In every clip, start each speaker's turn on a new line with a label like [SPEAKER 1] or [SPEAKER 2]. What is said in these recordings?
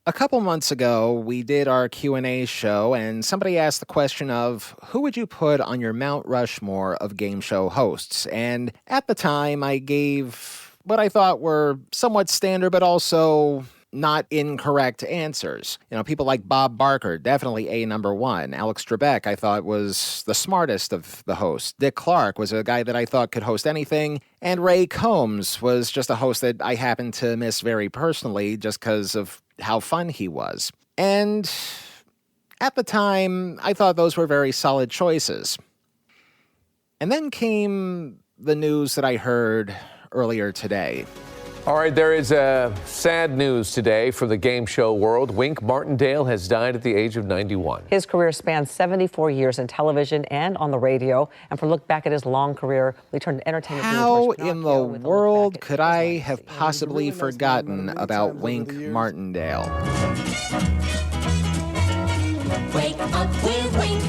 [SPEAKER 1] A couple months ago, we did our Q&A show, and somebody asked the question of, who would you put on your Mount Rushmore of game show hosts? And at the time, I gave what I thought were somewhat standard, but also not incorrect answers. You know, people like Bob Barker, definitely a number one. Alex Trebek, I thought, was the smartest of the hosts. Dick Clark was a guy that I thought could host anything. And Ray Combs was just a host that I happened to miss very personally just because of how fun he was. And at the time, I thought those were very solid choices. And then came the news that I heard earlier today.
[SPEAKER 2] All right, there is sad news today for the game show world. Wink Martindale has died at the age of 91.
[SPEAKER 3] His career spans 74 years in television and on the radio. And for a look back at his long career, we turn to entertainment.
[SPEAKER 1] How in the world could I have possibly forgotten about Wink Martindale?
[SPEAKER 4] Wake up with Wink.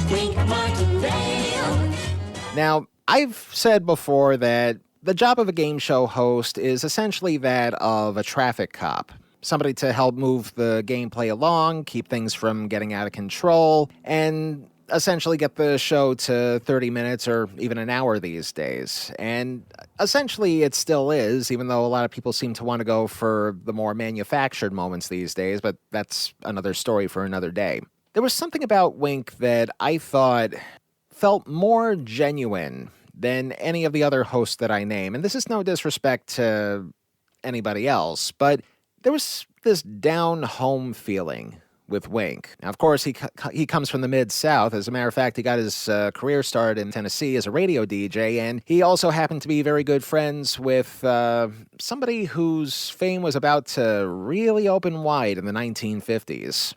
[SPEAKER 4] Wink Martindale.
[SPEAKER 1] Now, I've said before that the job of a game show host is essentially that of a traffic cop. Somebody to help move the gameplay along, keep things from getting out of control, and essentially get the show to 30 minutes or even an hour these days. And essentially it still is, even though a lot of people seem to want to go for the more manufactured moments these days, but that's another story for another day. There was something about Wink that I thought felt more genuine than any of the other hosts that I name. And this is no disrespect to anybody else, but there was this down-home feeling with Wink. Now, of course, he comes from the Mid-South. As a matter of fact, he got his career started in Tennessee as a radio DJ, and he also happened to be very good friends with somebody whose fame was about to really open wide in the 1950s.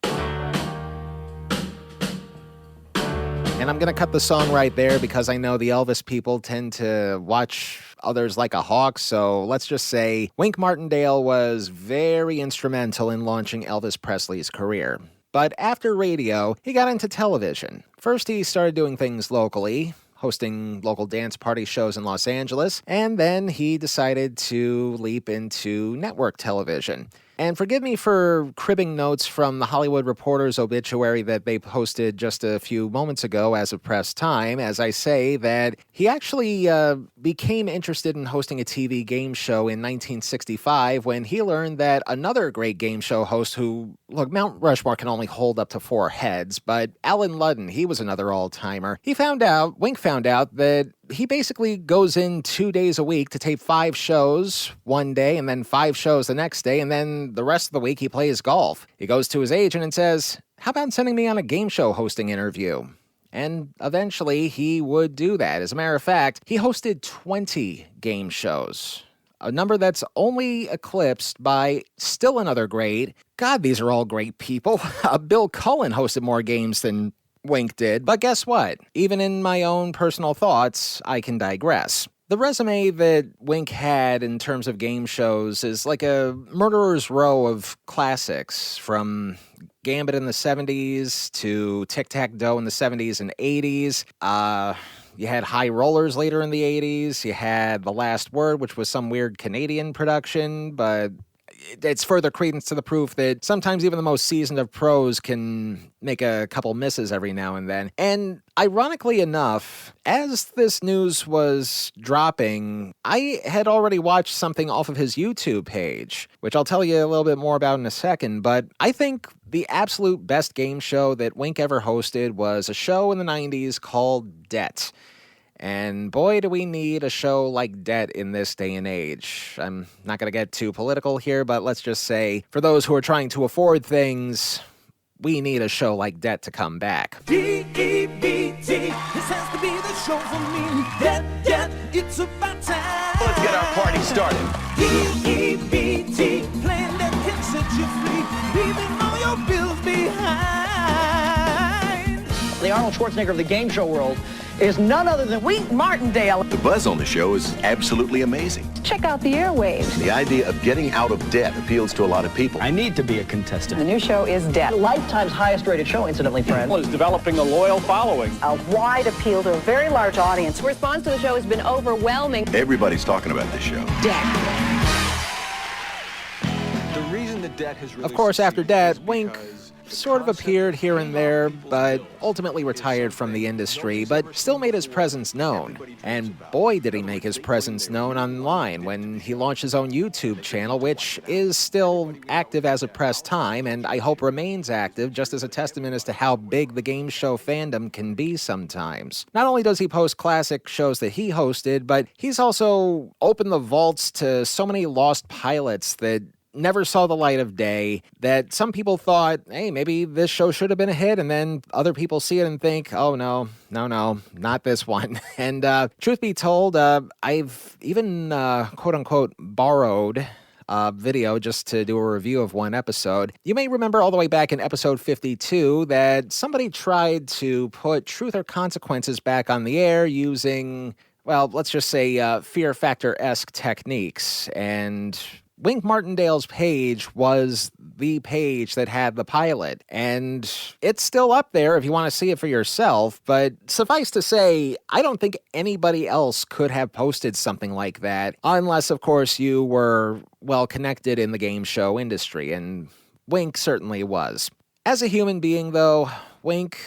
[SPEAKER 1] And I'm going to cut the song right there because I know the Elvis people tend to watch others like a hawk, so let's just say Wink Martindale was very instrumental in launching Elvis Presley's career. But after radio, he got into television. First, he started doing things locally, hosting local dance party shows in Los Angeles, and then he decided to leap into network television. And forgive me for cribbing notes from the Hollywood Reporter's obituary that they posted just a few moments ago as of press time, as I say that he actually became interested in hosting a TV game show in 1965 when he learned that another great game show host who, look, Mount Rushmore can only hold up to 4 heads, but Alan Ludden, he was another all-timer. Wink found out that he basically goes in 2 days a week to tape 5 shows one day and then 5 shows the next day, and then the rest of the week he plays golf. He goes to his agent and says, "How about sending me on a game show hosting interview?" And eventually he would do that. As a matter of fact, he hosted 20 game shows, a number that's only eclipsed by still another great. God, these are all great people. Bill Cullen hosted more games than Wink did, but guess what? Even in my own personal thoughts, I can digress. The resume that Wink had in terms of game shows is like a murderer's row of classics, from Gambit in the 70s to Tic-Tac-Doe in the 70s and 80s. You had High Rollers later in the 80s. You had The Last Word, which was some weird Canadian production, but it's further credence to the proof that sometimes even the most seasoned of pros can make a couple misses every now and then. And ironically enough, as this news was dropping, I had already watched something off of his YouTube page, which I'll tell you a little bit more about in a second, but I think the absolute best game show that Wink ever hosted was a show in the 90s called Debt. And boy, do we need a show like Debt in this day and age. I'm not going to get too political here, but let's just say, for those who are trying to afford things, we need a show like Debt to come back.
[SPEAKER 5] D-E-B-T, this has to be the show for me. Debt, it's about time.
[SPEAKER 2] Let's get our party started.
[SPEAKER 5] D-E-B-T, plan that can set you free, leaving all your bills behind.
[SPEAKER 6] The Arnold Schwarzenegger of the game show world is none other than Wink Martindale.
[SPEAKER 7] The buzz on the show is absolutely amazing.
[SPEAKER 8] Check out the airwaves.
[SPEAKER 7] The idea of getting out of debt appeals to a lot of people.
[SPEAKER 9] I need to be a contestant.
[SPEAKER 8] The new show is Debt.
[SPEAKER 6] Lifetime's highest rated show, incidentally, friend.
[SPEAKER 9] Is developing a loyal following.
[SPEAKER 8] A wide appeal to a very large audience. Response to the show has been overwhelming.
[SPEAKER 7] Everybody's talking about this show.
[SPEAKER 8] Debt.
[SPEAKER 10] The reason the debt has really
[SPEAKER 1] Of course, after that,
[SPEAKER 10] succeeded is
[SPEAKER 1] Wink
[SPEAKER 10] because
[SPEAKER 1] sort of appeared here and there, but ultimately retired from the industry, but still made his presence known. And boy, did he make his presence known online when he launched his own YouTube channel, which is still active as of press time, and I hope remains active, just as a testament as to how big the game show fandom can be sometimes. Not only does he post classic shows that he hosted, but he's also opened the vaults to so many lost pilots that never saw the light of day, that some people thought, hey, maybe this show should have been a hit, and then other people see it and think, oh, no, not this one. And truth be told, I've even, quote-unquote, borrowed video just to do a review of one episode. You may remember all the way back in episode 52 that somebody tried to put Truth or Consequences back on the air using, well, let's just say Fear Factor-esque techniques, and Wink Martindale's page was the page that had the pilot, and it's still up there if you want to see it for yourself, but suffice to say, I don't think anybody else could have posted something like that, unless, of course, you were well connected in the game show industry, and Wink certainly was. As a human being, though, Wink,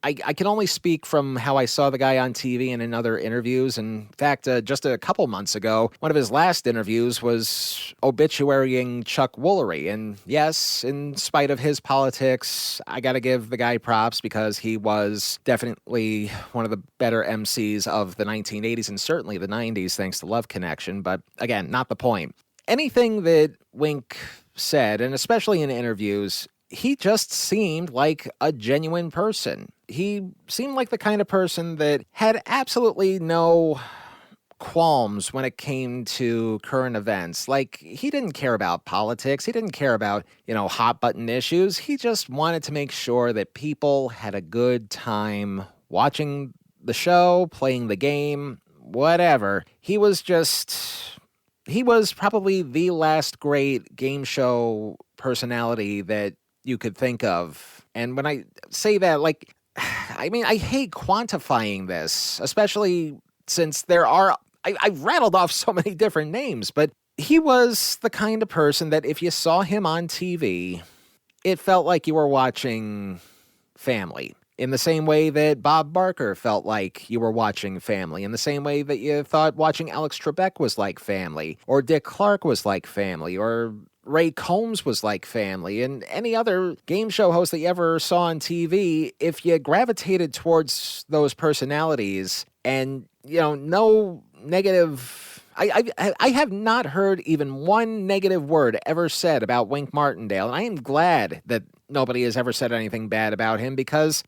[SPEAKER 1] I can only speak from how I saw the guy on TV and in other interviews. In fact, just a couple months ago, one of his last interviews was obituarying Chuck Woolery. And yes, in spite of his politics, I got to give the guy props because he was definitely one of the better MCs of the 1980s and certainly the 90s, thanks to Love Connection. But again, not the point. Anything that Wink said, and especially in interviews, he just seemed like a genuine person. He seemed like the kind of person that had absolutely no qualms when it came to current events. Like, he didn't care about politics. He didn't care about, hot button issues. He just wanted to make sure that people had a good time watching the show, playing the game, whatever. He was probably the last great game show personality that you could think of. And when I say that, I hate quantifying this, especially since there are, I've rattled off so many different names, but he was the kind of person that if you saw him on TV, it felt like you were watching Family. In the same way that Bob Barker felt like you were watching Family. In the same way that you thought watching Alex Trebek was like Family. Or Dick Clark was like Family. Or Ray Combs was like Family, and any other game show host that you ever saw on TV, if you gravitated towards those personalities and, no negative... I have not heard even one negative word ever said about Wink Martindale, and I am glad that nobody has ever said anything bad about him because,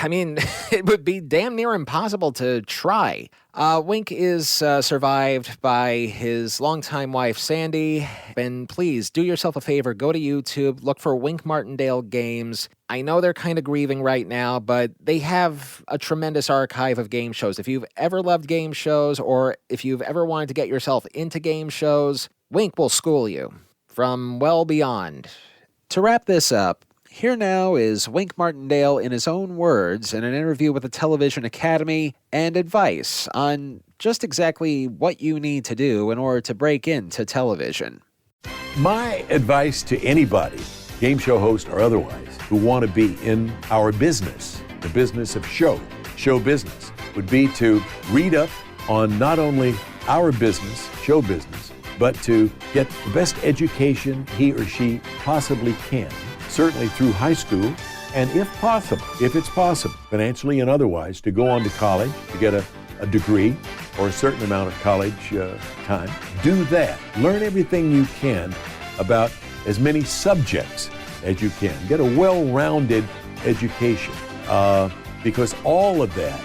[SPEAKER 1] it would be damn near impossible to try. Wink is survived by his longtime wife, Sandy, and please do yourself a favor, go to YouTube, look for Wink Martindale Games. I know they're kind of grieving right now, but they have a tremendous archive of game shows. If you've ever loved game shows, or if you've ever wanted to get yourself into game shows, Wink will school you from well beyond. To wrap this up, here now is Wink Martindale in his own words in an interview with the Television Academy and advice on just exactly what you need to do in order to break into television.
[SPEAKER 11] My advice to anybody, game show host or otherwise, who want to be in our business, the business of show business, would be to read up on not only our business, show business, but to get the best education he or she possibly can. Certainly through high school, and if it's possible, financially and otherwise, to go on to college, to get a degree or a certain amount of college time. Do that. Learn everything you can about as many subjects as you can. Get a well-rounded education, because all of that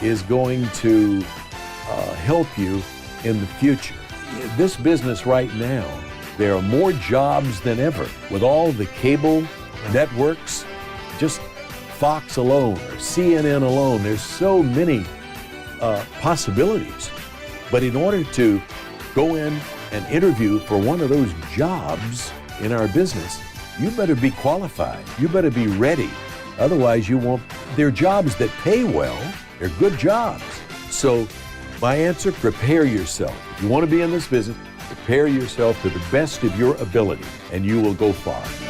[SPEAKER 11] is going to help you in the future. This business right now, there are more jobs than ever with all the cable networks, just Fox alone or CNN alone. There's so many possibilities. But in order to go in and interview for one of those jobs in our business, you better be qualified. You better be ready. Otherwise, you won't. They're jobs that pay well. They're good jobs. So my answer, prepare yourself. If you want to be in this business, Prepare yourself to the best of your ability, and you will go far.